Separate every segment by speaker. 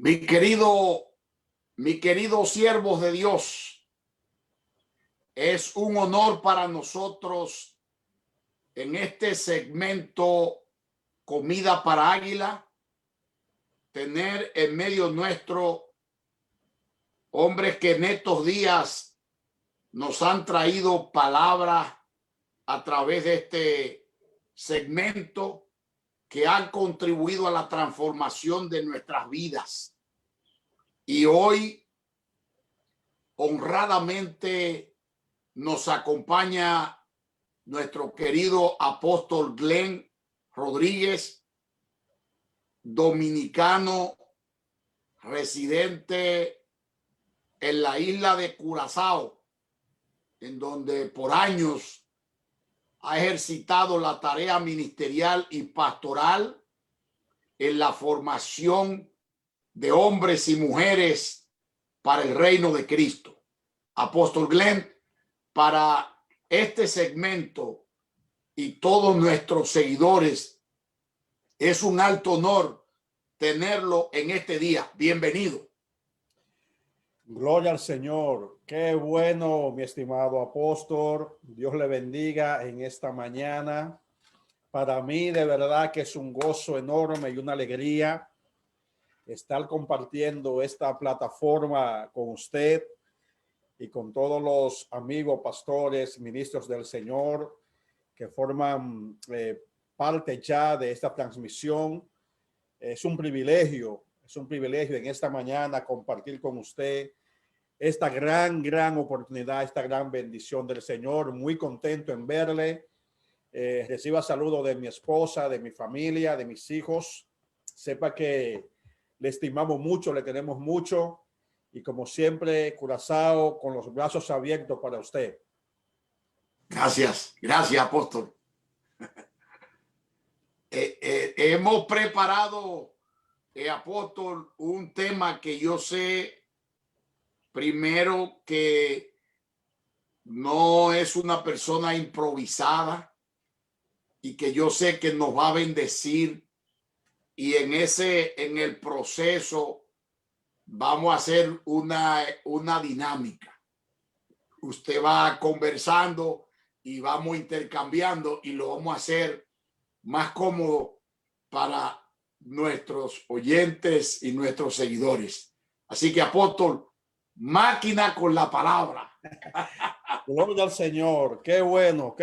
Speaker 1: Mi querido siervos de Dios, es un honor para nosotros en este segmento Comida para Águila tener en medio nuestro hombres que en estos días nos han traído palabras a través de este segmento que han contribuido a la transformación de nuestras vidas. Y hoy honradamente nos acompaña nuestro querido apóstol Glenn Rodríguez, dominicano, residente en la isla de Curazao, en donde por años ha ejercitado la tarea ministerial y pastoral en la formación de hombres y mujeres para el reino de Cristo. Apóstol Glenn, para este segmento y todos nuestros seguidores, es un alto honor tenerlo en este día. Bienvenido.
Speaker 2: Gloria al Señor. Qué bueno, mi estimado apóstol. Dios le bendiga en esta mañana. Para mí, de verdad que es un gozo enorme y una alegría estar compartiendo esta plataforma con usted y con todos los amigos, pastores, ministros del Señor que forman parte ya de esta transmisión. Es un privilegio en esta mañana compartir con usted esta gran oportunidad, esta gran bendición del Señor. Muy contento en verle. Reciba saludos de mi esposa, de mi familia, de mis hijos. Sepa que le estimamos mucho, le tenemos mucho. Y como siempre, Curazao con los brazos abiertos para usted.
Speaker 1: Gracias, apóstol. Hemos preparado, apóstol, un tema que yo sé, primero, que no es una persona improvisada y que yo sé que nos va a bendecir, y en el proceso vamos a hacer una dinámica. Usted va conversando y vamos intercambiando, y lo vamos a hacer más cómodo para nuestros oyentes y nuestros seguidores. Así que, apóstol, máquina con la palabra.
Speaker 2: Gloria al Señor. Qué bueno,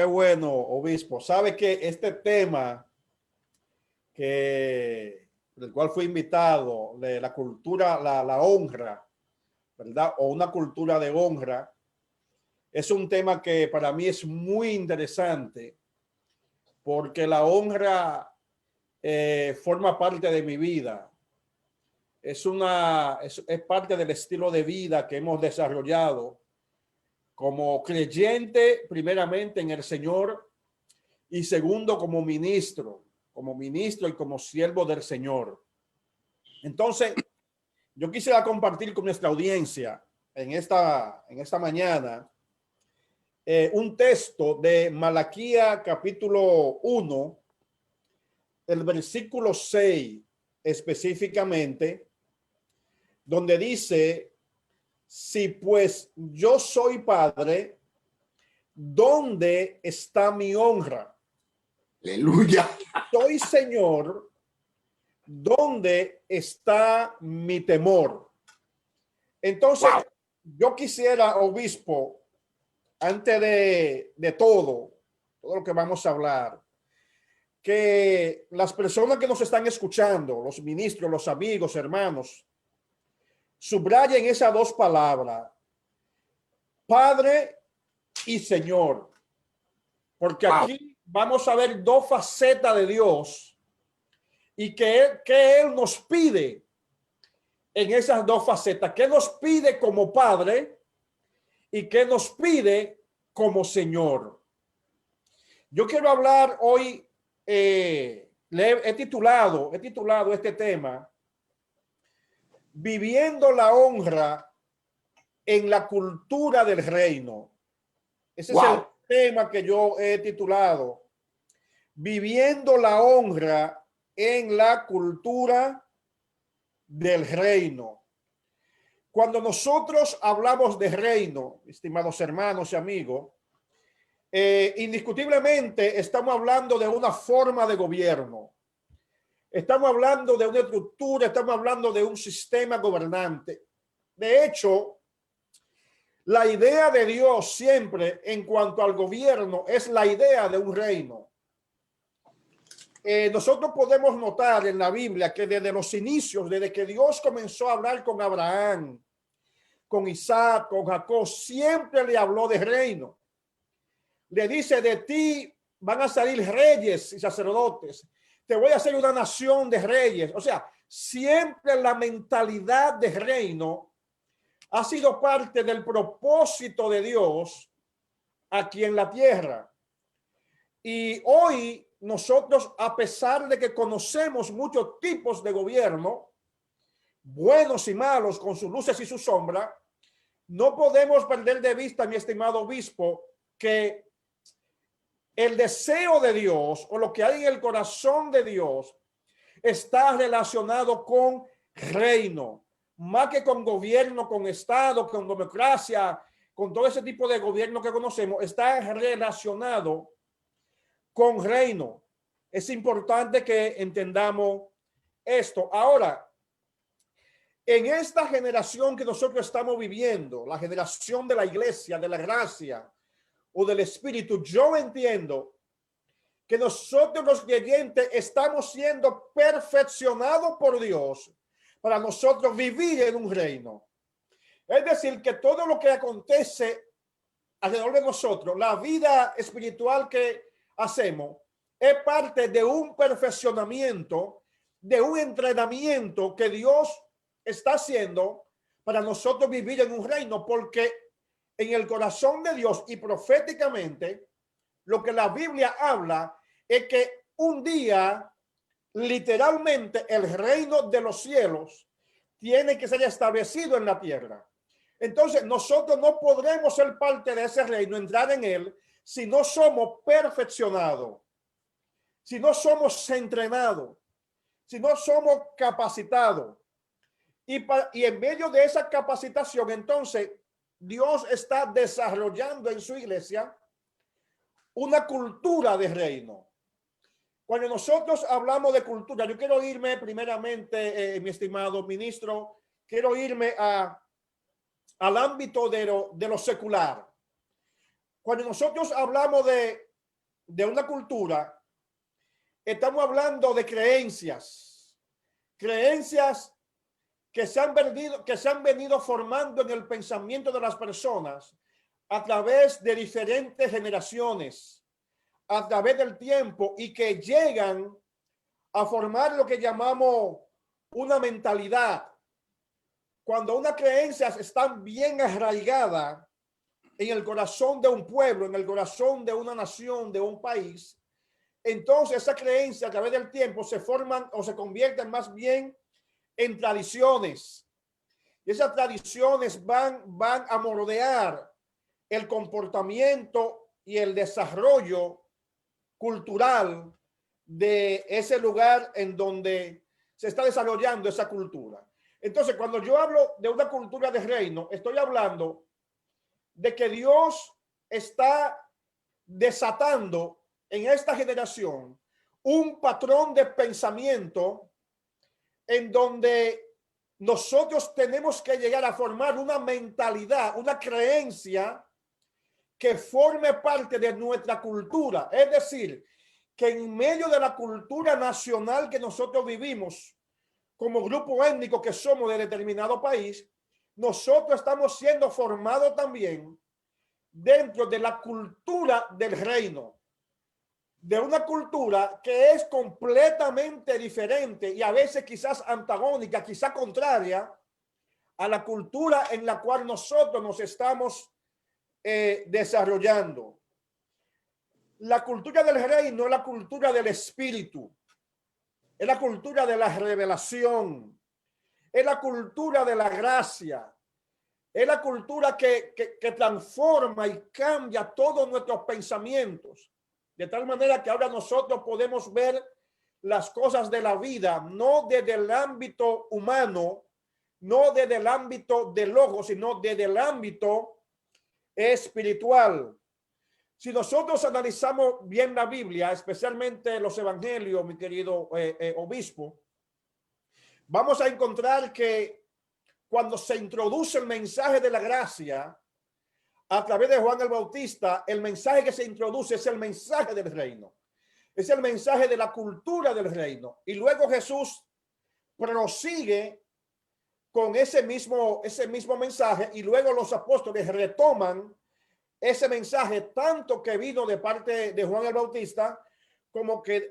Speaker 2: obispo. Sabe que este tema del cual fui invitado, de la cultura, la honra, ¿verdad? O una cultura de honra, es un tema que para mí es muy interesante, porque la honra forma parte de mi vida. Es parte del estilo de vida que hemos desarrollado como creyente, primeramente en el Señor, y segundo como ministro y como siervo del Señor. Entonces, yo quisiera compartir con nuestra audiencia en esta mañana un texto de Malaquía capítulo 1, el versículo 6 específicamente, donde dice: si pues yo soy padre, ¿dónde está mi honra?
Speaker 1: Aleluya.
Speaker 2: Soy Señor, ¿dónde está mi temor? Entonces, wow, yo quisiera, obispo, antes de todo lo que vamos a hablar, que las personas que nos están escuchando, los ministros, los amigos, hermanos, subrayen esas dos palabras, Padre y Señor, porque aquí vamos a ver dos facetas de Dios y que Él nos pide en esas dos facetas. ¿Qué nos pide como Padre y qué nos pide como Señor? Yo quiero hablar hoy, he titulado este tema, Viviendo la honra en la cultura del reino. Ese es el tema que yo he titulado, Viviendo la honra en la cultura del reino. Cuando nosotros hablamos de reino, estimados hermanos y amigos, indiscutiblemente estamos hablando de una forma de gobierno. Estamos hablando de una estructura, estamos hablando de un sistema gobernante. De hecho, la idea de Dios siempre en cuanto al gobierno es la idea de un reino. Nosotros podemos notar en la Biblia que desde los inicios, desde que Dios comenzó a hablar con Abraham, con Isaac, con Jacob, siempre le habló de reino. Le dice, de ti van a salir reyes y sacerdotes. Te voy a hacer una nación de reyes. O sea, siempre la mentalidad de reino ha sido parte del propósito de Dios aquí en la tierra. Y hoy nosotros, a pesar de que conocemos muchos tipos de gobierno, buenos y malos, con sus luces y sus sombras, no podemos perder de vista, mi estimado obispo, que el deseo de Dios o lo que hay en el corazón de Dios está relacionado con reino, más que con gobierno, con Estado, con democracia, con todo ese tipo de gobierno que conocemos, está relacionado con reino. Es importante que entendamos esto. Ahora, en esta generación que nosotros estamos viviendo, la generación de la iglesia, de la gracia o del espíritu, yo entiendo que nosotros los creyentes estamos siendo perfeccionados por Dios para nosotros vivir en un reino. Es decir, que todo lo que acontece alrededor de nosotros, la vida espiritual que hacemos, es parte de un perfeccionamiento, de un entrenamiento que Dios está haciendo para nosotros vivir en un reino, porque en el corazón de Dios y proféticamente, lo que la Biblia habla es que un día, literalmente, el reino de los cielos tiene que ser establecido en la tierra. Entonces, nosotros no podremos ser parte de ese reino, entrar en él, si no somos perfeccionados, si no somos entrenados, si no somos capacitados. Y en medio de esa capacitación, entonces, Dios está desarrollando en su iglesia una cultura de reino. Cuando nosotros hablamos de cultura, yo quiero irme primeramente, mi estimado ministro, quiero irme al ámbito de lo secular. Cuando nosotros hablamos de una cultura, estamos hablando de creencias que se han venido formando en el pensamiento de las personas a través de diferentes generaciones, a través del tiempo, y que llegan a formar lo que llamamos una mentalidad. Cuando unas creencias están bien arraigadas en el corazón de un pueblo, en el corazón de una nación, de un país, entonces esa creencia a través del tiempo se forman o se convierten más bien en tradiciones. Y esas tradiciones van a moldear el comportamiento y el desarrollo cultural de ese lugar en donde se está desarrollando esa cultura. Entonces, cuando yo hablo de una cultura de reino, estoy hablando de que Dios está desatando en esta generación un patrón de pensamiento en donde nosotros tenemos que llegar a formar una mentalidad, una creencia que forme parte de nuestra cultura. Es decir, que en medio de la cultura nacional que nosotros vivimos, como grupo étnico que somos de determinado país, nosotros estamos siendo formados también dentro de la cultura del reino, de una cultura que es completamente diferente y a veces quizás antagónica, quizás contraria a la cultura en la cual nosotros nos estamos desarrollando. La cultura del reino es la cultura del espíritu, es la cultura de la revelación, es la cultura de la gracia, es la cultura que transforma y cambia todos nuestros pensamientos, de tal manera que ahora nosotros podemos ver las cosas de la vida, no desde el ámbito humano, no desde el ámbito del ojo, sino desde el ámbito espiritual. Si nosotros analizamos bien la Biblia, especialmente los evangelios, mi querido obispo, vamos a encontrar que cuando se introduce el mensaje de la gracia a través de Juan el Bautista, el mensaje que se introduce es el mensaje del reino. Es el mensaje de la cultura del reino. Y luego Jesús prosigue con ese mismo mensaje, y luego los apóstoles retoman ese mensaje, tanto que vino de parte de Juan el Bautista, como que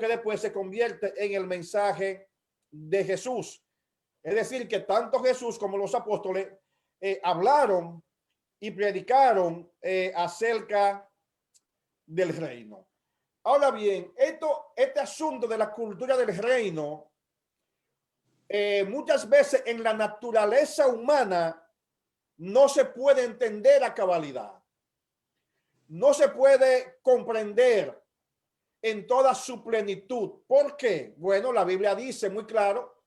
Speaker 2: después se convierte en el mensaje de Jesús. Es decir, que tanto Jesús como los apóstoles hablaron y predicaron acerca del reino. Ahora bien, este asunto de la cultura del reino, muchas veces en la naturaleza humana no se puede entender a cabalidad. No se puede comprender en toda su plenitud. ¿Por qué? Bueno, la Biblia dice muy claro,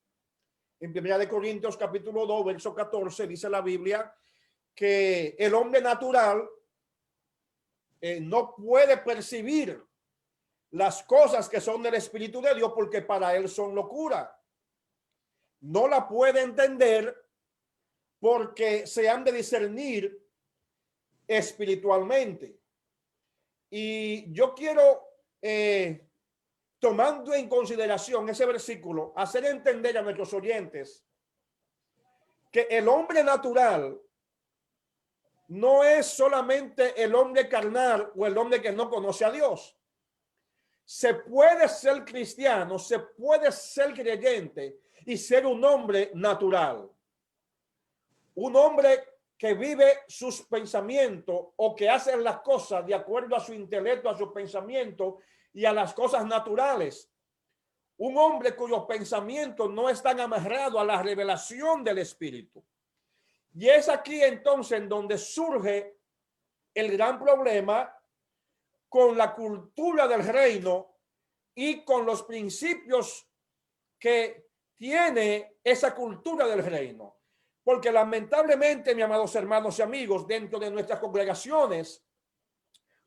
Speaker 2: en 1 Corintios capítulo 2, verso 14, dice la Biblia que el hombre natural no puede percibir las cosas que son del Espíritu de Dios porque para él son locura. No la puede entender porque se han de discernir espiritualmente. Y yo quiero, tomando en consideración ese versículo, hacer entender a nuestros oyentes que el hombre natural no es solamente el hombre carnal o el hombre que no conoce a Dios. Se puede ser cristiano, se puede ser creyente y ser un hombre natural. Un hombre que vive sus pensamientos o que hace las cosas de acuerdo a su intelecto, a su pensamiento y a las cosas naturales. Un hombre cuyos pensamientos no están amarrados a la revelación del Espíritu. Y es aquí entonces en donde surge el gran problema con la cultura del reino y con los principios que tiene esa cultura del reino. Porque lamentablemente, mis amados hermanos y amigos, dentro de nuestras congregaciones,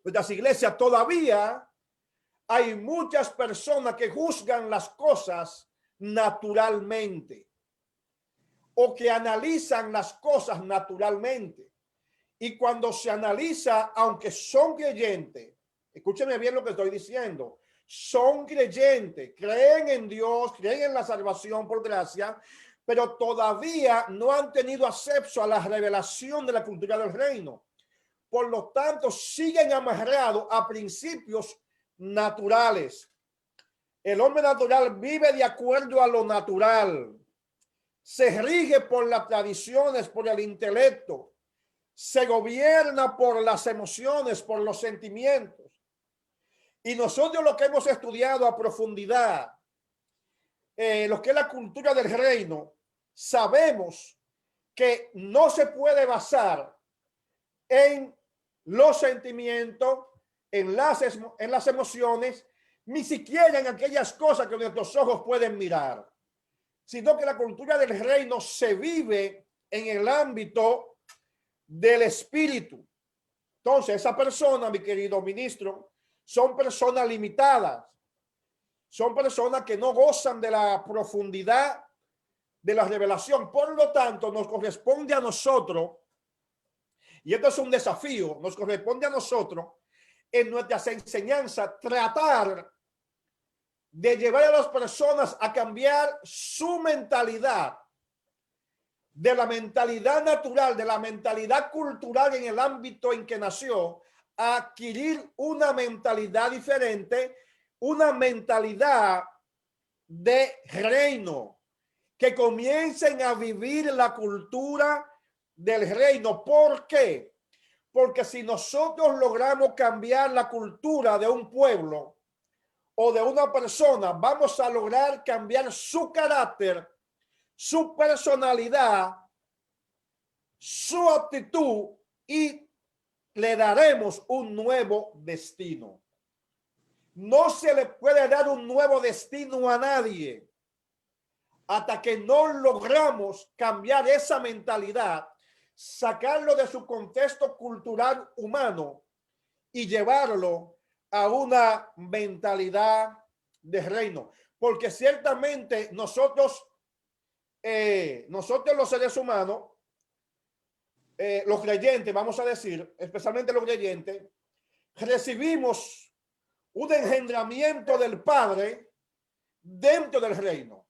Speaker 2: nuestras iglesias, todavía hay muchas personas que juzgan las cosas naturalmente o que analizan las cosas naturalmente. Y cuando se analiza, aunque son creyentes, escúcheme bien lo que estoy diciendo, son creyentes, creen en Dios, creen en la salvación por gracia, pero todavía no han tenido acceso a la revelación de la cultura del reino. Por lo tanto, siguen amarrados a principios naturales. El hombre natural vive de acuerdo a lo natural. Se rige por las tradiciones, por el intelecto. Se gobierna por las emociones, por los sentimientos. Y nosotros lo que hemos estudiado a profundidad, lo que es la cultura del reino, sabemos que no se puede basar en los sentimientos, en las emociones, ni siquiera en aquellas cosas que nuestros ojos pueden mirar, sino que la cultura del reino se vive en el ámbito del espíritu. Entonces, esa persona, mi querido ministro, son personas limitadas, son personas que no gozan de la profundidad de la revelación. Por lo tanto, nos corresponde a nosotros, y esto es un desafío, nos corresponde a nosotros en nuestras enseñanzas tratar de llevar a las personas a cambiar su mentalidad, de la mentalidad natural, de la mentalidad cultural en el ámbito en que nació, a adquirir una mentalidad diferente, una mentalidad de reino, que comiencen a vivir la cultura del reino. ¿Por qué? Porque si nosotros logramos cambiar la cultura de un pueblo o de una persona, vamos a lograr cambiar su carácter, su personalidad, su actitud y le daremos un nuevo destino. No se le puede dar un nuevo destino a nadie hasta que no logramos cambiar esa mentalidad, sacarlo de su contexto cultural humano y llevarlo a una mentalidad de reino. Porque ciertamente nosotros los seres humanos, los creyentes, vamos a decir, especialmente los creyentes, recibimos un engendramiento del Padre dentro del reino.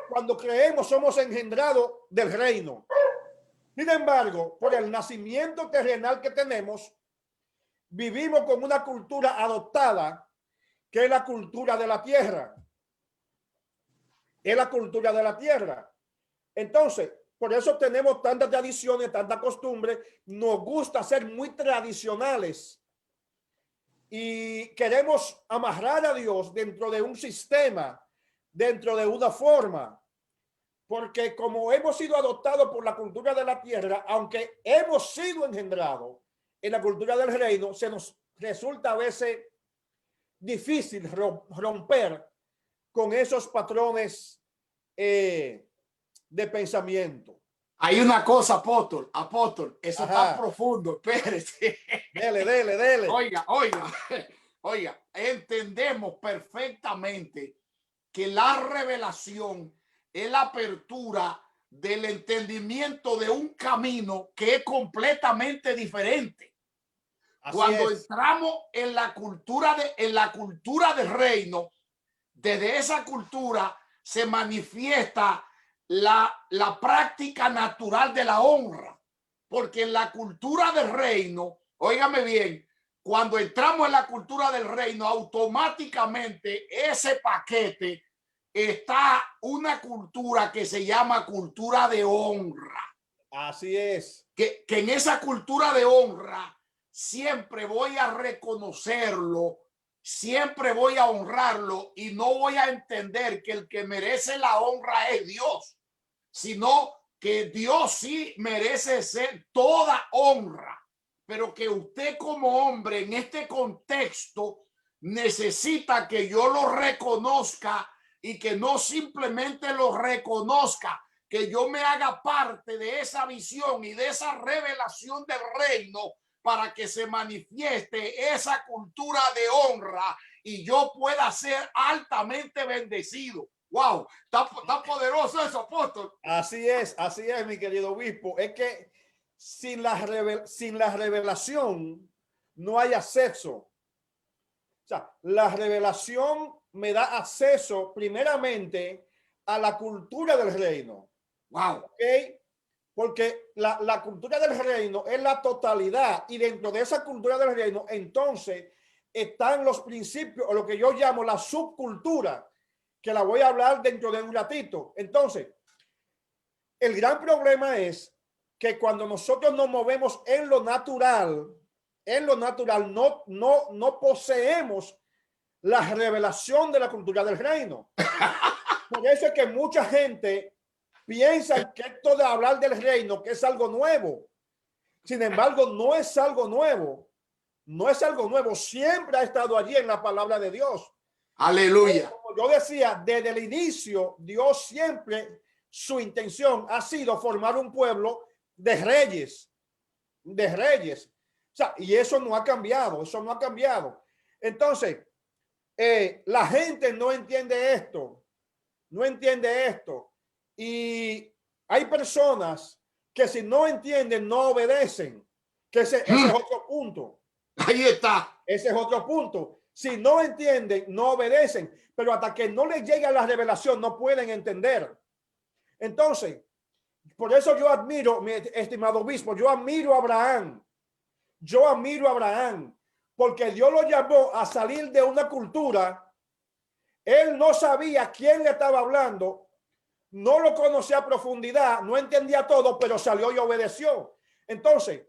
Speaker 2: Cuando creemos, somos engendrados del reino. Sin embargo, por el nacimiento terrenal que tenemos, vivimos con una cultura adoptada, que es la cultura de la tierra. Es la cultura de la tierra. Entonces, por eso tenemos tantas tradiciones, tantas costumbres. Nos gusta ser muy tradicionales y queremos amarrar a Dios dentro de un sistema, dentro de una forma, porque como hemos sido adoptados por la cultura de la tierra, aunque hemos sido engendrados en la cultura del reino, se nos resulta a veces difícil romper con esos patrones de pensamiento.
Speaker 1: Hay una cosa, apóstol, eso
Speaker 2: Ajá.
Speaker 1: está profundo, espérese.
Speaker 2: Dele.
Speaker 1: Oiga, entendemos perfectamente que la revelación es la apertura del entendimiento de un camino que es completamente diferente.
Speaker 2: Así
Speaker 1: Cuando
Speaker 2: es.
Speaker 1: entramos en la cultura del reino, desde esa cultura se manifiesta la práctica natural de la honra, porque en la cultura del reino, óigame bien, cuando entramos en la cultura del reino, automáticamente ese paquete está una cultura que se llama cultura de honra.
Speaker 2: Así es.
Speaker 1: Que en esa cultura de honra siempre voy a reconocerlo, siempre voy a honrarlo y no voy a entender que el que merece la honra es Dios, sino que Dios sí merece ser toda honra, pero que usted como hombre en este contexto necesita que yo lo reconozca y que no simplemente lo reconozca, que yo me haga parte de esa visión y de esa revelación del reino para que se manifieste esa cultura de honra y yo pueda ser altamente bendecido. Wow, está poderoso eso, apóstol.
Speaker 2: Así es, mi querido obispo. Es que sin la revelación no hay acceso. O sea, la revelación me da acceso primeramente a la cultura del reino.
Speaker 1: Wow.
Speaker 2: ¿Okay? Porque la cultura del reino es la totalidad y dentro de esa cultura del reino entonces están los principios o lo que yo llamo la subcultura, que la voy a hablar dentro de un ratito. Entonces, el gran problema es que cuando nosotros nos movemos en lo natural no poseemos la revelación de la cultura del reino. Por eso es que mucha gente piensa que esto de hablar del reino que es algo nuevo. Sin embargo, no es algo nuevo. No es algo nuevo. Siempre ha estado allí en la palabra de Dios.
Speaker 1: Aleluya.
Speaker 2: Como yo decía, desde el inicio, Dios siempre, su intención ha sido formar un pueblo de reyes. De reyes. O sea, y eso no ha cambiado. Eso no ha cambiado. Entonces, la gente no entiende esto. No entiende esto. Y hay personas que si no entienden, no obedecen. Que ese es otro punto.
Speaker 1: Ahí está.
Speaker 2: Ese es otro punto. Si no entienden, no obedecen. Pero hasta que no les llegue la revelación, no pueden entender. Entonces, por eso yo admiro, mi estimado obispo, yo admiro a Abraham. Yo admiro a Abraham. Porque Dios lo llamó a salir de una cultura. Él no sabía quién le estaba hablando. No lo conocía a profundidad, no entendía todo, pero salió y obedeció. Entonces,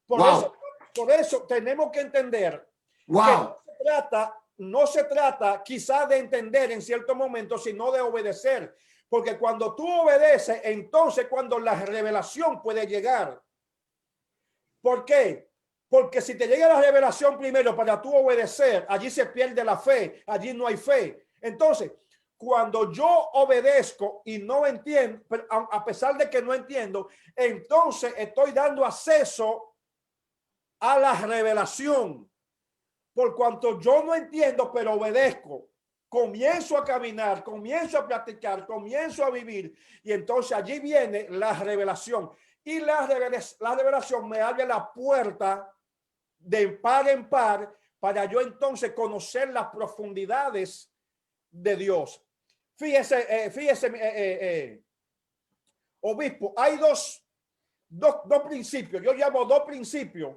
Speaker 2: por eso tenemos que entender que no se trata quizás de entender en cierto momento, sino de obedecer. Porque cuando tú obedeces, entonces cuando la revelación puede llegar. ¿Por qué? Porque si te llega la revelación primero para tú obedecer, allí se pierde la fe, allí no hay fe. Entonces, cuando yo obedezco y no entiendo, a pesar de que no entiendo, entonces estoy dando acceso a la revelación. Por cuanto yo no entiendo, pero obedezco, comienzo a caminar, comienzo a practicar, comienzo a vivir. Y entonces allí viene la revelación. Y la revelación me abre la puerta de par en par para yo entonces conocer las profundidades de Dios. Fíjese, obispo, hay dos principios, yo llamo dos principios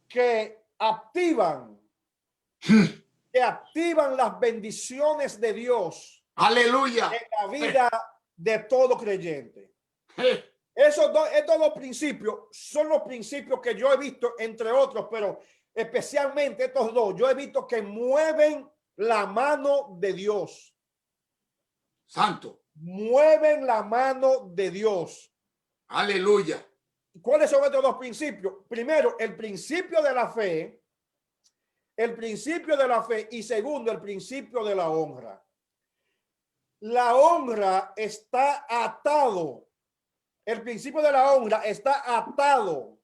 Speaker 2: que activan las bendiciones de Dios.
Speaker 1: Aleluya.
Speaker 2: En la vida de todo creyente. Estos dos principios son los principios que yo he visto, entre otros, pero especialmente estos dos, yo he visto que mueven la mano de Dios.
Speaker 1: Santo.
Speaker 2: Mueven la mano de Dios.
Speaker 1: Aleluya.
Speaker 2: ¿Cuáles son estos dos principios? Primero, el principio de la fe. El principio de la fe. Y segundo, el principio de la honra. La honra está atado. El principio de la honra está atado,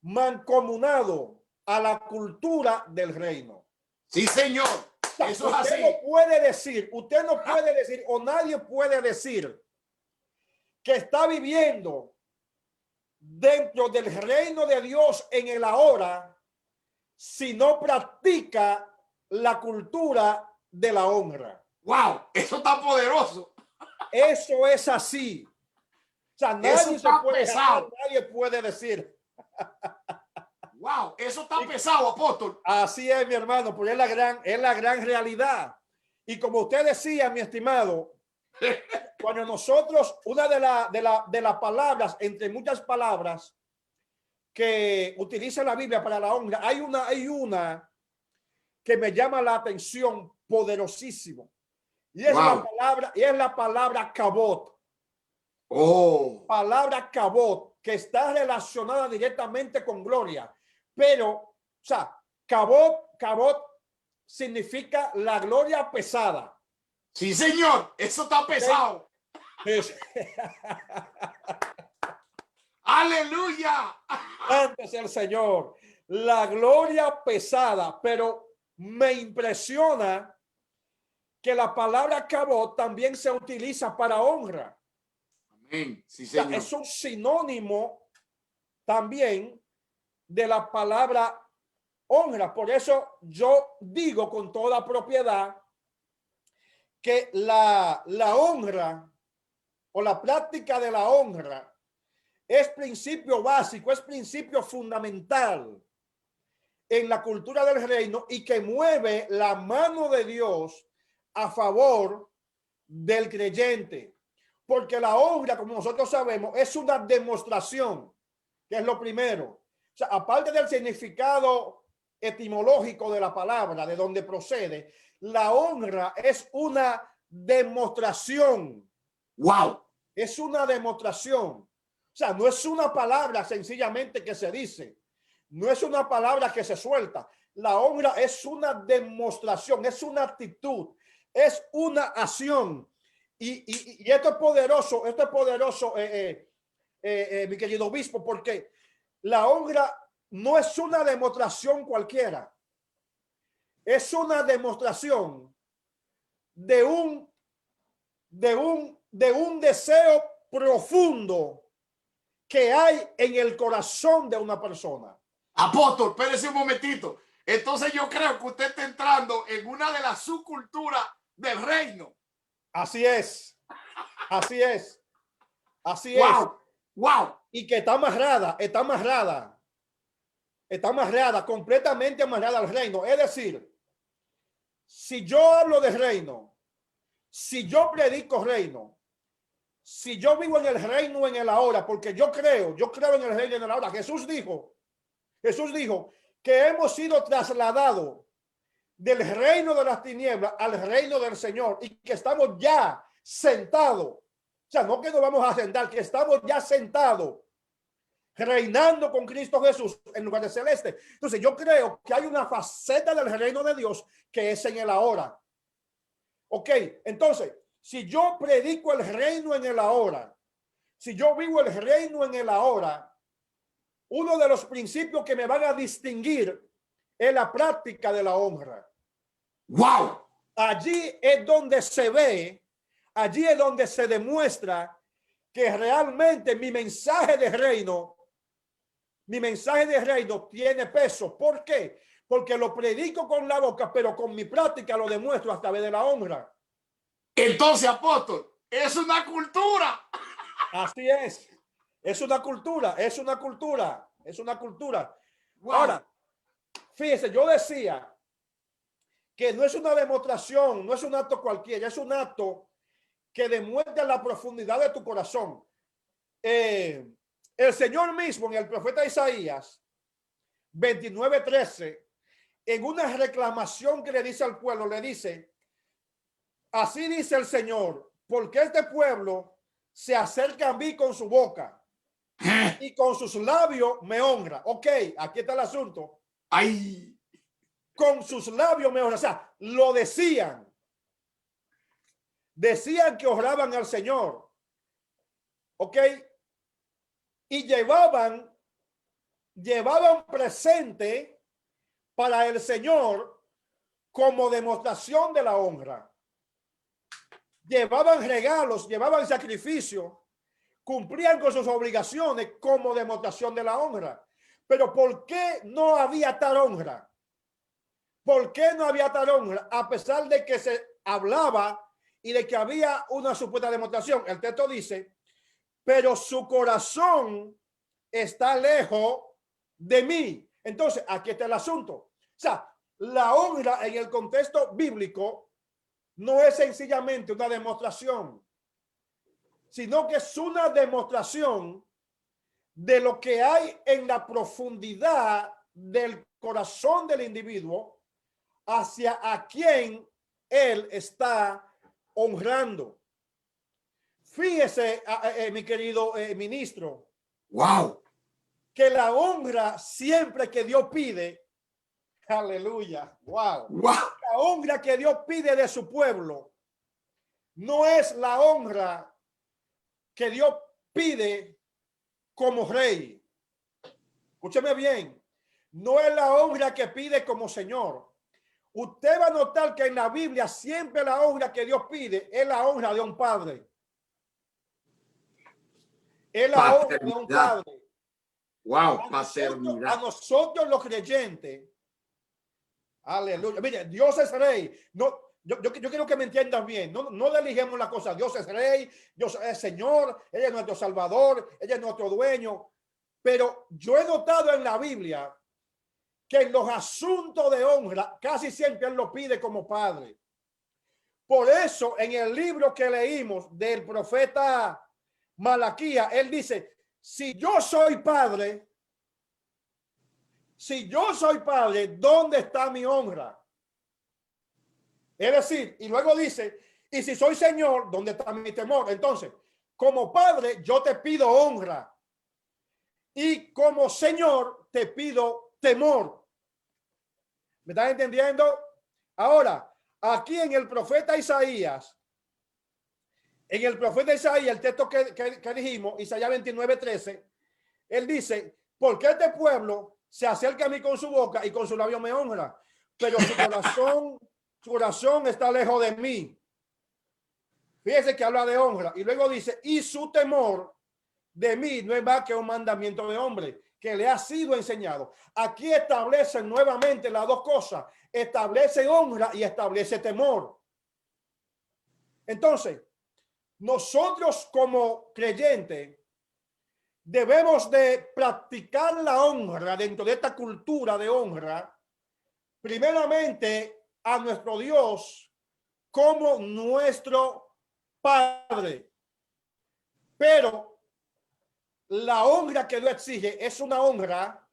Speaker 2: mancomunado a la cultura del reino.
Speaker 1: Sí, señor. Eso es así.
Speaker 2: Usted no puede decir, o nadie puede decir que está viviendo dentro del reino de Dios en el ahora si no practica la cultura de la honra.
Speaker 1: Wow, eso está poderoso.
Speaker 2: Eso es así. O sea, nadie se puede
Speaker 1: pesado.
Speaker 2: Nadie puede decir.
Speaker 1: Wow, eso está pesado, apóstol.
Speaker 2: Así es, mi hermano, porque es la gran realidad. Y como usted decía, mi estimado, cuando nosotros, una de las palabras, entre muchas palabras que utiliza la Biblia para la honra, hay una que me llama la atención poderosísimo. Y es la palabra kabod.
Speaker 1: Oh.
Speaker 2: Palabra kabod, que está relacionada directamente con gloria. Pero, o sea, kabod significa la gloria pesada.
Speaker 1: Sí, señor, eso está pesado. Aleluya.
Speaker 2: Antes el Señor, la gloria pesada, pero me impresiona que la palabra kabod también se utiliza para honra.
Speaker 1: Amén. Sí, señor.
Speaker 2: O sea, es un sinónimo también de la palabra honra. Por eso yo digo con toda propiedad que la honra o la práctica de la honra es principio básico, es principio fundamental en la cultura del reino y que mueve la mano de Dios a favor del creyente. Porque la honra, como nosotros sabemos, es una demostración, que es lo primero. O sea, aparte del significado etimológico de la palabra, de donde procede, la honra es una demostración.
Speaker 1: Wow.
Speaker 2: Es una demostración. O sea, no es una palabra sencillamente que se dice. No es una palabra que se suelta. La honra es una demostración, es una actitud, es una acción. Y esto es poderoso, mi querido obispo, porque la honra no es una demostración cualquiera. Es una demostración de un deseo profundo que hay en el corazón de una persona.
Speaker 1: Apóstol, espérese un momentito. Entonces yo creo que usted está entrando en una de las subculturas del reino.
Speaker 2: Así es. Así es. Así
Speaker 1: wow.
Speaker 2: es.
Speaker 1: Wow.
Speaker 2: Y que está amarrada, completamente amarrada al reino. Es decir, si yo hablo de reino, si yo predico reino, si yo vivo en el reino en el ahora, porque yo creo en el reino en el ahora. Jesús dijo que hemos sido trasladados del reino de las tinieblas al reino del Señor y que estamos ya sentados. O sea, no que nos vamos a sentar, que estamos ya sentados reinando con Cristo Jesús en lugar de celeste. Entonces yo creo que hay una faceta del reino de Dios que es en el ahora. Ok, entonces, si yo predico el reino en el ahora, si yo vivo el reino en el ahora, uno de los principios que me van a distinguir es la práctica de la honra.
Speaker 1: Wow.
Speaker 2: Allí es donde se ve, allí es donde se demuestra que realmente mi mensaje de reino tiene peso. ¿Por qué? Porque lo predico con la boca, pero con mi práctica lo demuestro a través de la honra.
Speaker 1: Entonces, apóstol, es una cultura.
Speaker 2: Así es. Es una cultura, es una cultura, es una cultura.
Speaker 1: Wow.
Speaker 2: Ahora, fíjese, yo decía que no es una demostración, no es un acto cualquiera, es un acto que demuestra la profundidad de tu corazón. El Señor mismo en el profeta Isaías 29:13, en una reclamación que le dice al pueblo, le dice, así dice el Señor, porque este pueblo se acerca a mí con su boca y con sus labios me honra. Ok, aquí está el asunto.
Speaker 1: Ay.
Speaker 2: Con sus labios me honra. O sea, lo decían. Decían que honraban al Señor. Ok. Y llevaban presente para el Señor como demostración de la honra. Llevaban regalos, llevaban sacrificio, cumplían con sus obligaciones como demostración de la honra. Pero ¿por qué no había tal honra? ¿Por qué no había tal honra? A pesar de que se hablaba y de que había una supuesta demostración. El texto dice, pero su corazón está lejos de mí. Entonces, aquí está el asunto. O sea, la honra en el contexto bíblico no es sencillamente una demostración, sino que es una demostración de lo que hay en la profundidad del corazón del individuo hacia a quien él está honrando. Fíjese, mi querido ministro,
Speaker 1: Wow.
Speaker 2: que la honra siempre que Dios pide, aleluya, wow,
Speaker 1: Wow.
Speaker 2: la honra que Dios pide de su pueblo no es la honra que Dios pide como rey. Escúcheme bien, no es la honra que pide como Señor. Usted va a notar que en la Biblia siempre la honra que Dios pide es la honra de un padre. Es la honra de un padre.
Speaker 1: Wow, paternidad.
Speaker 2: A nosotros los creyentes, aleluya. Mire, Dios es rey. No, yo quiero que me entiendan bien. No eligemos la cosa. Dios es rey, Dios es Señor, Él es nuestro Salvador, Él es nuestro dueño. Pero yo he notado en la Biblia que en los asuntos de honra casi siempre Él lo pide como padre. Por eso en el libro que leímos del profeta Malaquías, él dice, si yo soy padre, ¿dónde está mi honra? Es decir, y luego dice, y si soy Señor, ¿dónde está mi temor? Entonces, como padre, yo te pido honra. Y como Señor, te pido temor. ¿Me estás entendiendo? Ahora, aquí en el profeta Isaías, el texto que dijimos, Isaías 29:13, él dice, porque este pueblo se acerca a mí con su boca y con su labio me honra, pero su corazón está lejos de mí. Fíjese que habla de honra y luego dice, y su temor de mí no es más que un mandamiento de hombre que le ha sido enseñado. Aquí establecen nuevamente las dos cosas, establece honra y establece temor. Entonces, nosotros como creyentes debemos de practicar la honra dentro de esta cultura de honra, primeramente a nuestro Dios como nuestro Padre. Pero la honra que Dios exige es una honra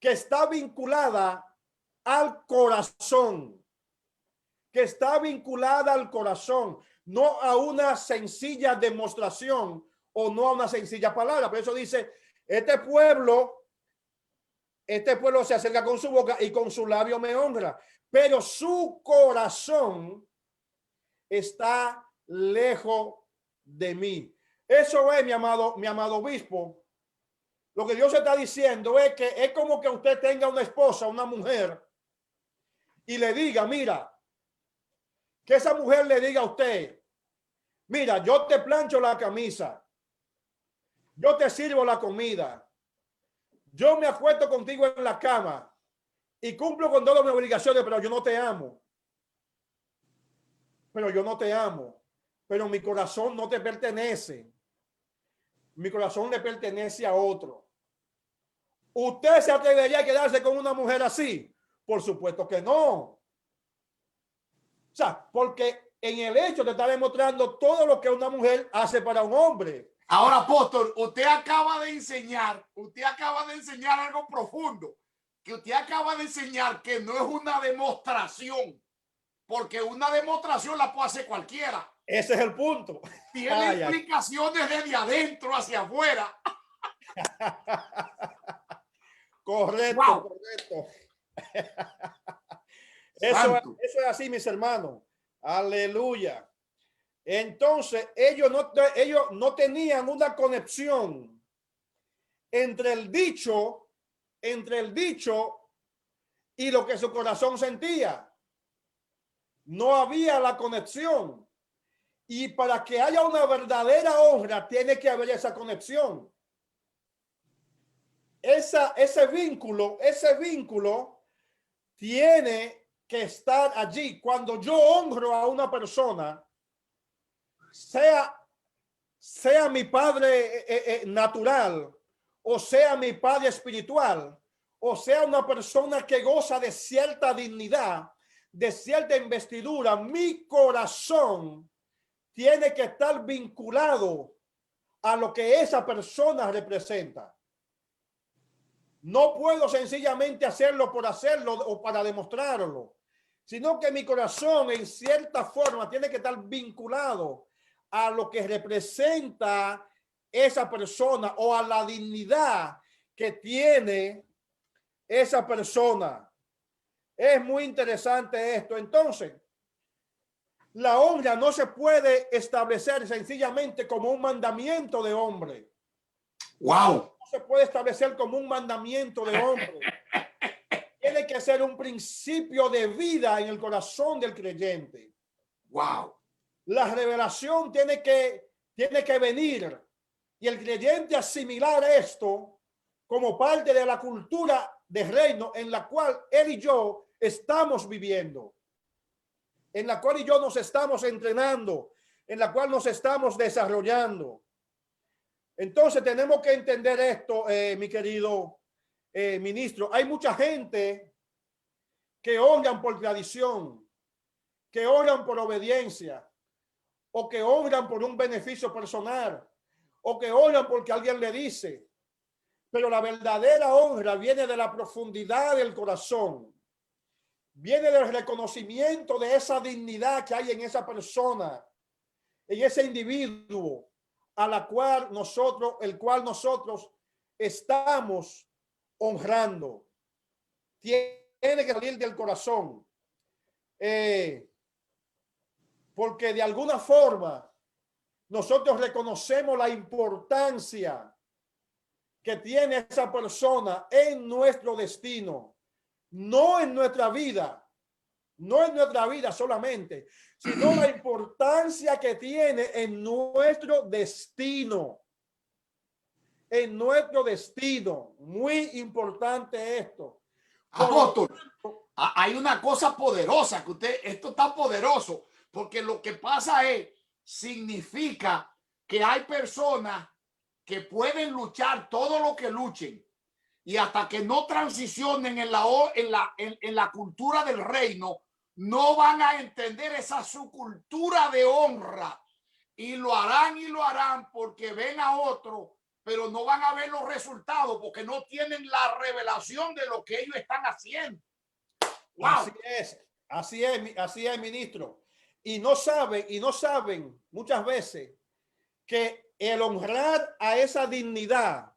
Speaker 2: que está vinculada al corazón, no a una sencilla demostración o no a una sencilla palabra. Por eso dice Este pueblo se acerca con su boca y con su labio me honra, pero su corazón está lejos de mí. Eso es, mi amado obispo. Lo que Dios está diciendo es que es como que usted tenga una esposa, una mujer, y le diga, mira, que esa mujer le diga a usted, mira, yo te plancho la camisa, yo te sirvo la comida, yo me acuesto contigo en la cama y cumplo con todas mis obligaciones, pero yo no te amo. Pero yo no te amo. Pero mi corazón no te pertenece. Mi corazón le pertenece a otro. ¿Usted se atrevería a quedarse con una mujer así? Por supuesto que no. O sea, porque en el hecho te está demostrando todo lo que una mujer hace para un hombre.
Speaker 1: Ahora, apóstol, usted acaba de enseñar algo profundo, que usted acaba de enseñar que no es una demostración, porque una demostración la puede hacer cualquiera.
Speaker 2: Ese es el punto.
Speaker 1: Tiene implicaciones desde adentro hacia afuera.
Speaker 2: Correcto,
Speaker 1: Wow.
Speaker 2: correcto. Eso es así, mis hermanos. Aleluya. Entonces, ellos no tenían una conexión entre el dicho y lo que su corazón sentía. No había la conexión. Y para que haya una verdadera honra, tiene que haber esa conexión. Ese vínculo tiene que estar allí. Cuando yo honro a una persona, sea mi padre natural, o sea mi padre espiritual, o sea una persona que goza de cierta dignidad, de cierta investidura, mi corazón tiene que estar vinculado a lo que esa persona representa. No puedo sencillamente hacerlo por hacerlo o para demostrarlo, sino que mi corazón en cierta forma tiene que estar vinculado a lo que representa esa persona o a la dignidad que tiene esa persona. Es muy interesante esto. Entonces, la honra no se puede establecer sencillamente como un mandamiento de hombre.
Speaker 1: Wow.
Speaker 2: No se puede establecer como un mandamiento de hombre. Tiene que ser un principio de vida en el corazón del creyente.
Speaker 1: Wow.
Speaker 2: La revelación tiene que venir y el creyente asimilar esto como parte de la cultura del reino en la cual él y yo estamos viviendo, en la cual y yo nos estamos entrenando, en la cual nos estamos desarrollando. Entonces tenemos que entender esto, mi querido ministro. Hay mucha gente que honran por tradición, que honran por obediencia, o que honran por un beneficio personal, o que honran porque alguien le dice. Pero la verdadera honra viene de la profundidad del corazón, viene del reconocimiento de esa dignidad que hay en esa persona, en ese individuo el cual nosotros estamos honrando. Tiene que salir del corazón, porque de alguna forma nosotros reconocemos la importancia que tiene esa persona en nuestro destino, no en nuestra vida, no en nuestra vida solamente, sino la importancia que tiene en nuestro destino. En nuestro destino. Muy importante esto.
Speaker 1: Apóstol, hay una cosa poderosa que esto está poderoso, porque lo que pasa significa que hay personas que pueden luchar todo lo que luchen y hasta que no transicionen en la cultura del reino, no van a entender esa subcultura de honra y lo harán porque ven a otro, pero no van a ver los resultados porque no tienen la revelación de lo que ellos están haciendo.
Speaker 2: Wow. Así es, ministro. Y no saben muchas veces que el honrar a esa dignidad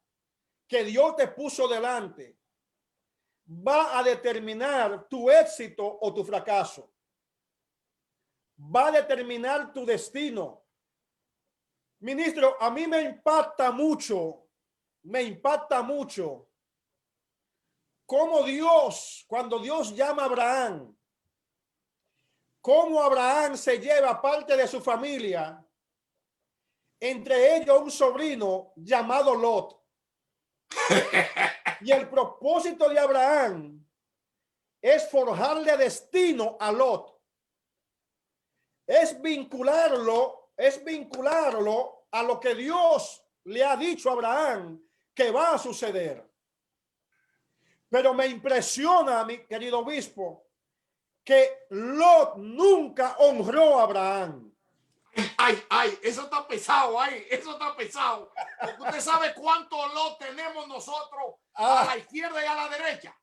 Speaker 2: que Dios te puso delante va a determinar tu éxito o tu fracaso. Va a determinar tu destino. Ministro, a mí me impacta mucho cómo Dios, cuando Dios llama a Abraham, cómo Abraham se lleva parte de su familia, entre ellos un sobrino llamado Lot. Y el propósito de Abraham es forjarle destino a Lot. Es vincularlo a lo que Dios le ha dicho a Abraham que va a suceder. Pero me impresiona, mi querido obispo, que Lot nunca honró a Abraham.
Speaker 1: Ay, eso está pesado, eso está pesado. Porque usted sabe cuánto Lot tenemos nosotros a la izquierda y a la derecha,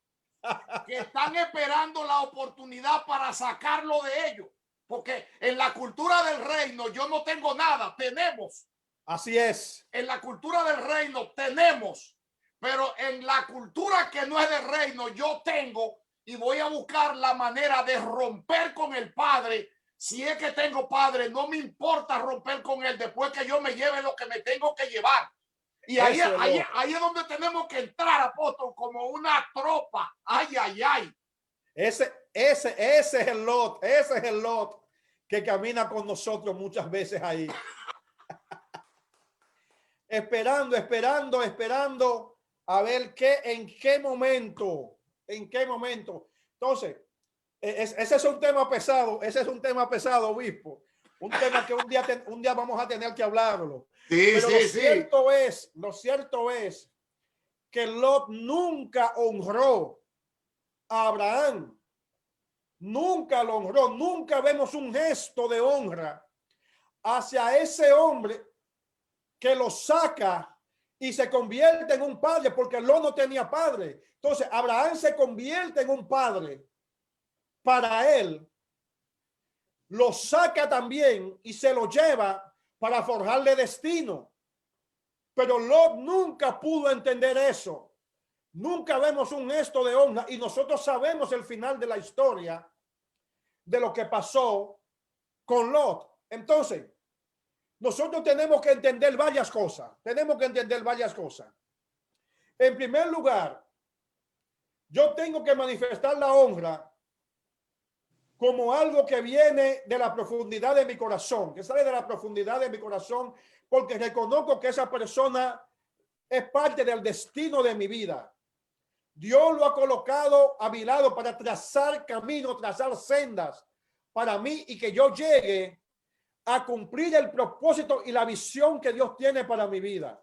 Speaker 1: que están esperando la oportunidad para sacarlo de ellos. Porque en la cultura del reino yo no tengo nada, tenemos.
Speaker 2: Así es.
Speaker 1: En la cultura del reino tenemos, pero en la cultura que no es del reino yo tengo, y voy a buscar la manera de romper con el padre. Si es que tengo padre, no me importa romper con él después que yo me lleve lo que me tengo que llevar. Y ahí es donde tenemos que entrar, apóstol, como una tropa. Ay.
Speaker 2: Ese es el Lot, que camina con nosotros muchas veces ahí. esperando a ver en qué momento. Entonces, ese es un tema pesado, obispo. Un tema que un día vamos a tener que hablarlo.
Speaker 1: Sí,
Speaker 2: pero
Speaker 1: sí,
Speaker 2: lo cierto es que Lot nunca honró a Abraham. Nunca lo honró. Nunca vemos un gesto de honra hacia ese hombre que lo saca y se convierte en un padre, porque Lot no tenía padre. Entonces Abraham se convierte en un padre para él, lo saca también y se lo lleva para forjarle destino. Pero Lot nunca pudo entender eso. Nunca vemos un gesto de honra, y nosotros sabemos el final de la historia de lo que pasó con Lot. Entonces, nosotros tenemos que entender varias cosas. En primer lugar, yo tengo que manifestar la honra como algo que viene de la profundidad de mi corazón, que sale de la profundidad de mi corazón, porque reconozco que esa persona es parte del destino de mi vida. Dios lo ha colocado a mi lado para trazar caminos, trazar sendas para mí, y que yo llegue a cumplir el propósito y la visión que Dios tiene para mi vida.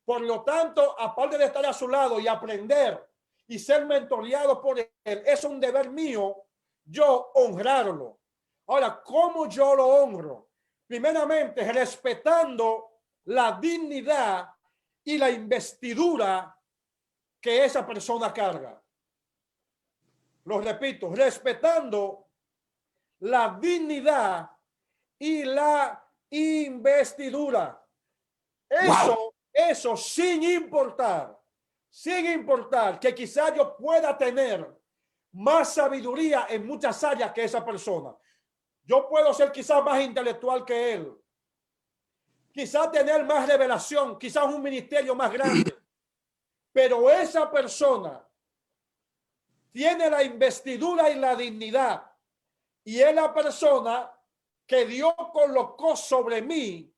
Speaker 2: Por lo tanto, aparte de estar a su lado y aprender y ser mentoreado por él, es un deber mío yo honrarlo. Ahora, ¿cómo yo lo honro? Primeramente, respetando la dignidad y la investidura que esa persona carga. Lo repito, respetando la dignidad y la investidura. Eso sin importar que quizá yo pueda tener más sabiduría en muchas áreas que esa persona. Yo puedo ser quizás más intelectual que él, quizás tener más revelación, quizás un ministerio más grande, pero esa persona tiene la investidura y la dignidad, y es la persona que Dios colocó sobre mí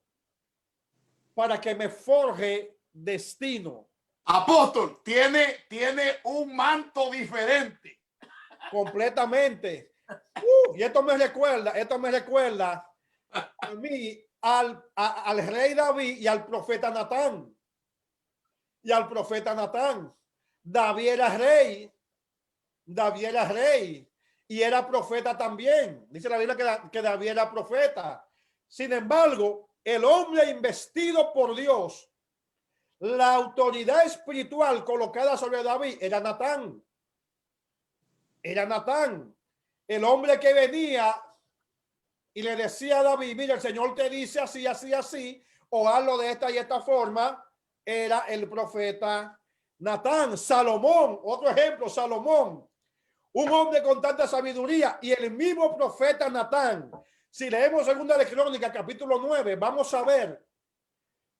Speaker 2: para que me forje destino.
Speaker 1: Apóstol, tiene un manto diferente.
Speaker 2: Completamente. Y esto me recuerda a mí, al rey David y al profeta Natán. David era rey y era profeta también. Dice la Biblia que David era profeta. Sin embargo, el hombre investido por Dios, la autoridad espiritual colocada sobre David, era Natán. El hombre que venía y le decía a David: mira, el Señor te dice así, o hazlo de esta y esta forma. Era el profeta Natán, Salomón, otro ejemplo, Salomón, un hombre con tanta sabiduría, y el mismo profeta Natán. Si leemos Segunda de Crónicas, capítulo 9, vamos a ver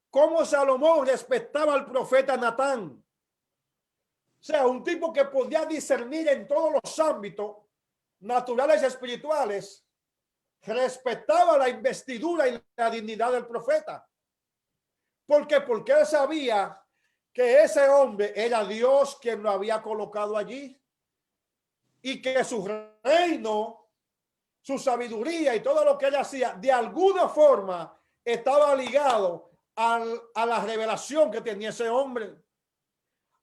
Speaker 2: cómo Salomón respetaba al profeta Natán. O sea, un tipo que podía discernir en todos los ámbitos naturales y espirituales, respetaba la investidura y la dignidad del profeta. ¿Por qué? Porque él sabía que ese hombre era Dios quien lo había colocado allí y que su reino, su sabiduría y todo lo que él hacía, de alguna forma estaba ligado a la revelación que tenía ese hombre,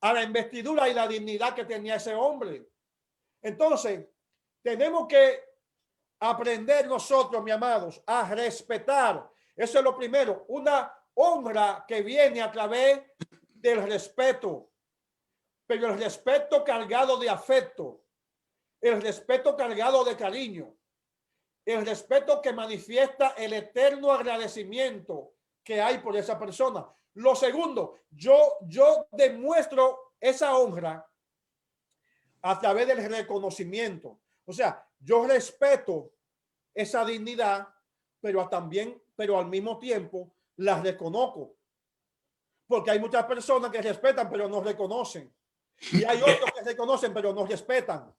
Speaker 2: a la investidura y la dignidad que tenía ese hombre. Entonces, tenemos que aprender nosotros, mis amados, a respetar. Eso es lo primero, una honra que viene a través del respeto, pero el respeto cargado de afecto, el respeto cargado de cariño, el respeto que manifiesta el eterno agradecimiento que hay por esa persona. Lo segundo, yo demuestro esa honra a través del reconocimiento. O sea, yo respeto esa dignidad, pero también, pero al mismo tiempo la reconozco. Porque hay muchas personas que respetan, pero no reconocen. Y hay otros que reconocen, pero no respetan.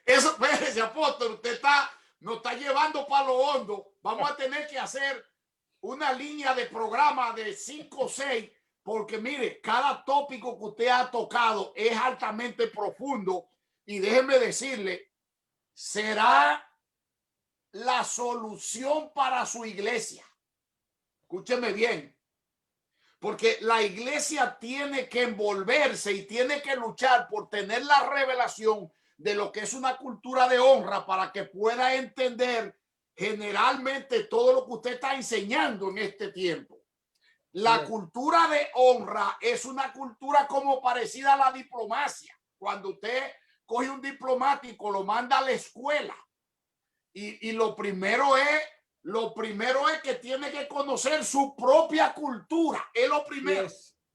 Speaker 1: Eso, espérese, apóstol, usted nos está llevando para lo hondo. Vamos a tener que hacer una línea de programa de 5 o 6, porque mire, cada tópico que usted ha tocado es altamente profundo, y déjeme decirle, será la solución para su iglesia. Escúcheme bien, porque la iglesia tiene que envolverse y tiene que luchar por tener la revelación de lo que es una cultura de honra, para que pueda entender generalmente todo lo que usted está enseñando en este tiempo. La cultura de honra es una cultura como parecida a la diplomacia. Cuando usted coge un diplomático, lo manda a la escuela, y lo primero es que tiene que conocer su propia cultura. Es lo primero.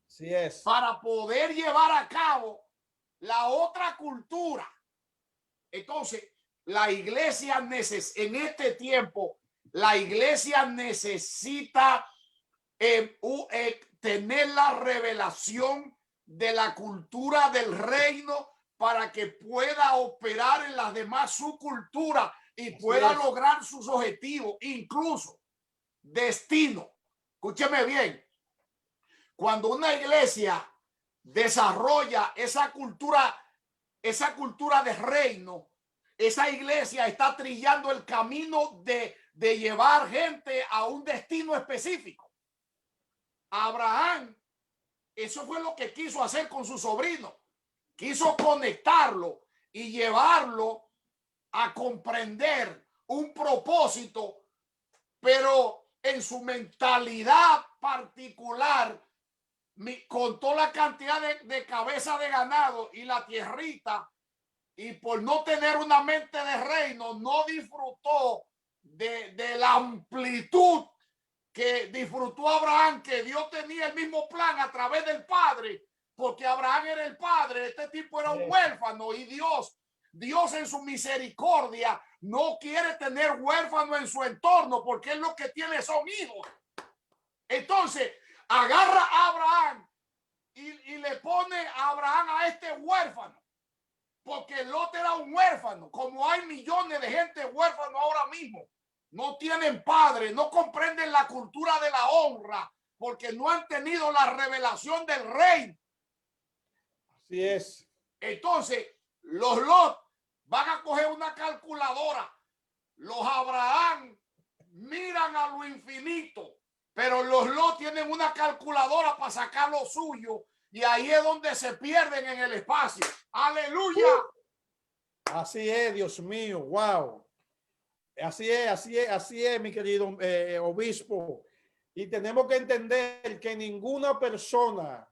Speaker 2: Sí es.
Speaker 1: Para poder llevar a cabo la otra cultura. Entonces, la iglesia en este tiempo, la iglesia necesita tener la revelación de la cultura del reino, para que pueda operar en las demás subculturas y pueda lograr sus objetivos, incluso destino. Escúcheme bien. Cuando una iglesia desarrolla esa cultura de reino, esa iglesia está trillando el camino de llevar gente a un destino específico. Abraham, eso fue lo que quiso hacer con su sobrino. Quiso conectarlo y llevarlo a comprender un propósito, pero en su mentalidad particular, con toda la cantidad de cabeza de ganado y la tierrita, y por no tener una mente de reino, no disfrutó de la amplitud que disfrutó Abraham, que Dios tenía el mismo plan a través del padre, porque Abraham era el padre, este tipo era un huérfano, y Dios en su misericordia no quiere tener huérfano en su entorno, porque él lo que tiene son hijos. Entonces agarra a Abraham y le pone a Abraham a este huérfano, porque Lot era un huérfano, como hay millones de gente huérfano ahora mismo. No tienen padre, no comprenden la cultura de la honra, porque no han tenido la revelación del rey.
Speaker 2: Así es.
Speaker 1: Entonces, los Lot van a coger una calculadora. Los Abraham miran a lo infinito, pero los Lot tienen una calculadora para sacar lo suyo, y ahí es donde se pierden en el espacio. ¡Aleluya!
Speaker 2: Así es, Dios mío, wow. Así es, mi querido obispo. Y tenemos que entender que ninguna persona,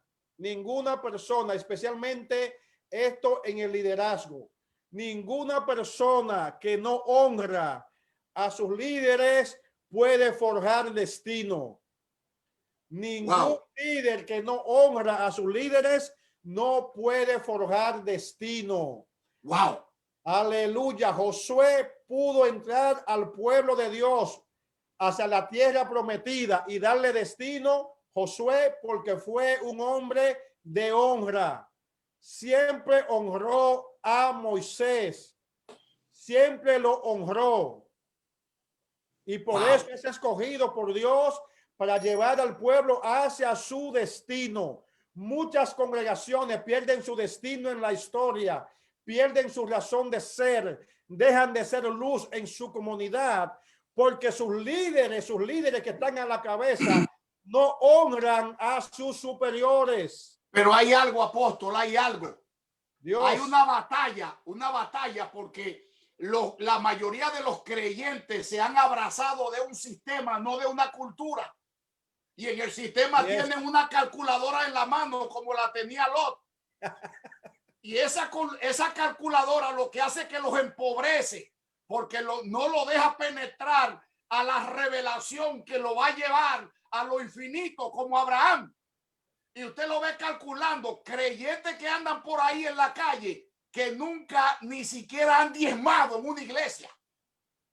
Speaker 2: especialmente esto en el liderazgo, ninguna persona que no honra a sus líderes puede forjar destino. Ningún
Speaker 1: Wow.
Speaker 2: líder que no honra a sus líderes no puede forjar destino.
Speaker 1: Wow.
Speaker 2: Aleluya. Josué pudo entrar al pueblo de Dios hacia la tierra prometida y darle destino. Josué, porque fue un hombre de honra. Siempre honró a Moisés. Siempre lo honró. Y por
Speaker 1: Wow.
Speaker 2: eso es escogido por Dios para llevar al pueblo hacia su destino. Muchas congregaciones pierden su destino en la historia, pierden su razón de ser, dejan de ser luz en su comunidad, porque sus líderes que están a la cabeza, no honran a sus superiores.
Speaker 1: Pero hay algo, apóstol, hay algo.
Speaker 2: Dios.
Speaker 1: Hay una batalla porque la mayoría de los creyentes se han abrazado de un sistema, no de una cultura. Y en el sistema tienen una calculadora en la mano como la tenía Lot. Y esa calculadora lo que hace es que los empobrece porque no lo deja penetrar a la revelación que lo va a llevar a lo infinito como Abraham. Y usted lo ve calculando, creyentes que andan por ahí en la calle que nunca ni siquiera han diezmado en una iglesia.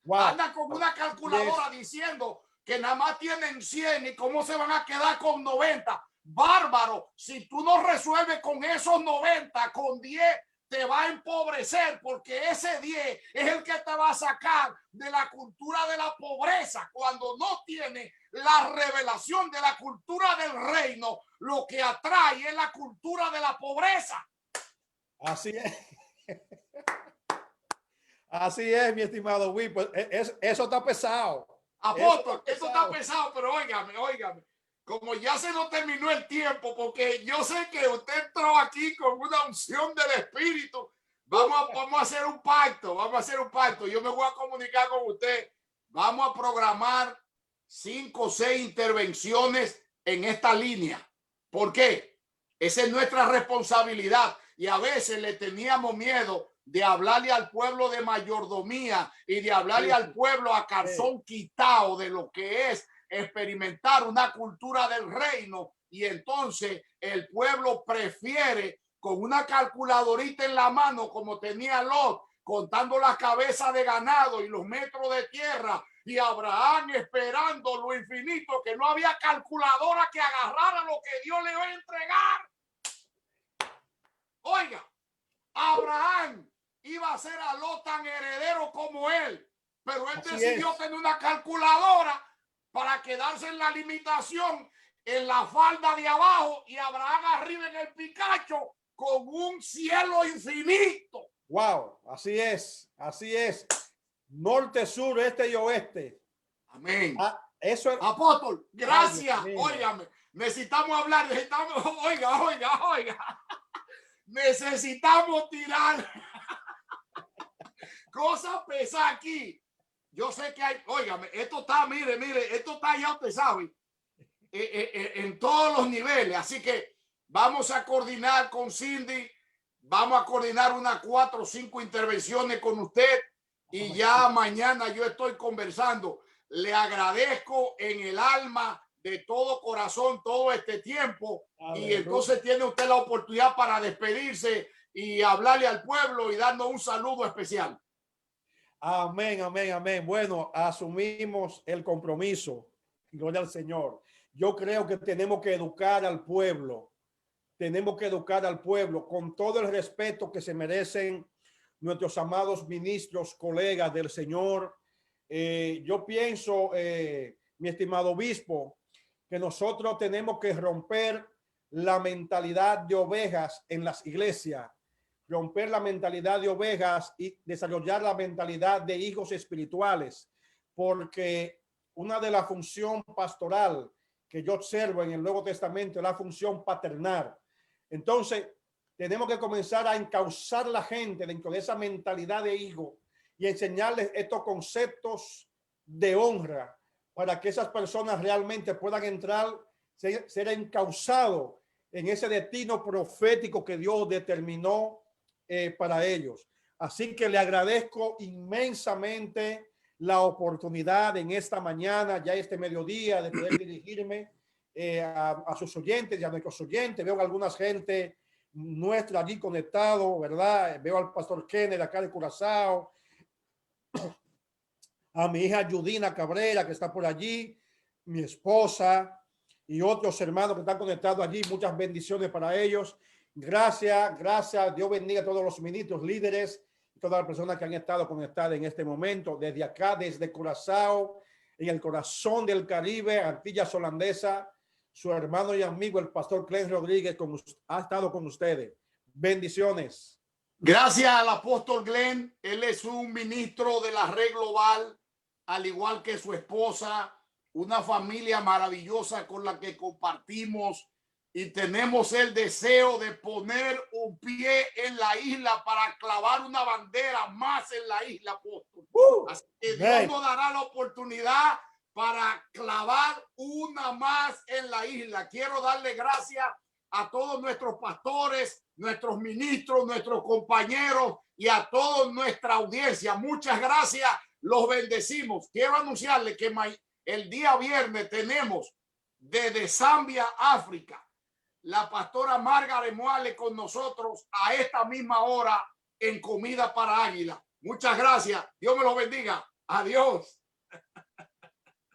Speaker 1: Wow. Andan con una calculadora diciendo que nada más tienen 100 y cómo se van a quedar con 90. Bárbaro, si tú no resuelves con esos 90, con 10 te va a empobrecer, porque ese 10 es el que te va a sacar de la cultura de la pobreza. Cuando no tiene la revelación de la cultura del reino, lo que atrae es la cultura de la pobreza.
Speaker 2: Así es. Así es, mi estimado Will. Pues eso está pesado.
Speaker 1: Apóstol, eso está pesado, pero óigame. Como ya se nos terminó el tiempo, porque yo sé que usted entró aquí con una unción del Espíritu. Vamos a hacer un pacto. Yo me voy a comunicar con usted. Vamos a programar 5 o 6 intervenciones en esta línea. ¿Por qué? Esa es nuestra responsabilidad. Y a veces le teníamos miedo de hablarle al pueblo de mayordomía y de hablarle al pueblo a calzón quitado de lo que es experimentar una cultura del reino. Y entonces el pueblo prefiere con una calculadorita en la mano, como tenía Lot, contando las cabezas de ganado y los metros de tierra, y Abraham esperando lo infinito, que no había calculadora que agarrara lo que Dios le iba a entregar. Oiga, Abraham iba a ser a Lot tan heredero como él, pero él decidió tener una calculadora para quedarse en la limitación, en la falda de abajo, y Abraham arriba en el Picacho con un cielo infinito.
Speaker 2: Wow, así es. Norte, sur, este y oeste.
Speaker 1: Amén.
Speaker 2: Eso es.
Speaker 1: Apóstol, gracias. Óigame, necesitamos hablar, oiga. Necesitamos tirar cosas pesadas aquí. Yo sé que hay, óigame, esto está, mire, esto está, ya usted sabe, en todos los niveles. Así que vamos a coordinar con Cindy, vamos a coordinar unas 4 o 5 intervenciones con usted, y ya mañana yo estoy conversando. Le agradezco en el alma de todo corazón todo este tiempo. Aleluya. Y entonces tiene usted la oportunidad para despedirse y hablarle al pueblo y darnos un saludo especial.
Speaker 2: Amén. Bueno, asumimos el compromiso. Gloria al Señor. Yo creo que tenemos que educar al pueblo. Con todo el respeto que se merecen nuestros amados ministros, colegas del Señor. Yo pienso, mi estimado obispo, que nosotros tenemos que romper la mentalidad de ovejas en las iglesias, romper la mentalidad de ovejas y desarrollar la mentalidad de hijos espirituales, porque una de las funciones pastoral que yo observo en el Nuevo Testamento es la función paternal. Entonces, tenemos que comenzar a encauzar a la gente dentro de esa mentalidad de hijo y enseñarles estos conceptos de honra para que esas personas realmente puedan entrar, ser encauzados en ese destino profético que Dios determinó para ellos. Así que le agradezco inmensamente la oportunidad en esta mañana, ya este mediodía, de poder dirigirme a sus oyentes y a nuestros oyentes. Veo alguna gente nuestra allí conectado, ¿verdad? Veo al pastor Kenneth acá de Curazao, a mi hija Judina Cabrera que está por allí, mi esposa y otros hermanos que están conectados allí. Muchas bendiciones para ellos. Gracias, gracias. Dios bendiga a todos los ministros, líderes, todas las personas que han estado conectadas en este momento, desde acá, desde Curazao, en el corazón del Caribe, Antillas Holandesa. Su hermano y amigo, el pastor Glenn Rodríguez, ha estado con ustedes. Bendiciones.
Speaker 1: Gracias al apóstol Glenn. Él es un ministro de la Red Global, al igual que su esposa, una familia maravillosa con la que compartimos y tenemos el deseo de poner un pie en la isla para clavar una bandera más en la isla, apóstol. Así que Dios nos dará la oportunidad para clavar una más en la isla. Quiero darle gracias a todos nuestros pastores, nuestros ministros, nuestros compañeros y a toda nuestra audiencia. Muchas gracias, los bendecimos. Quiero anunciarles que el día viernes tenemos desde Zambia, África, la pastora Margaret Moale con nosotros a esta misma hora en Comida para Águila. Muchas gracias. Dios me los bendiga. Adiós.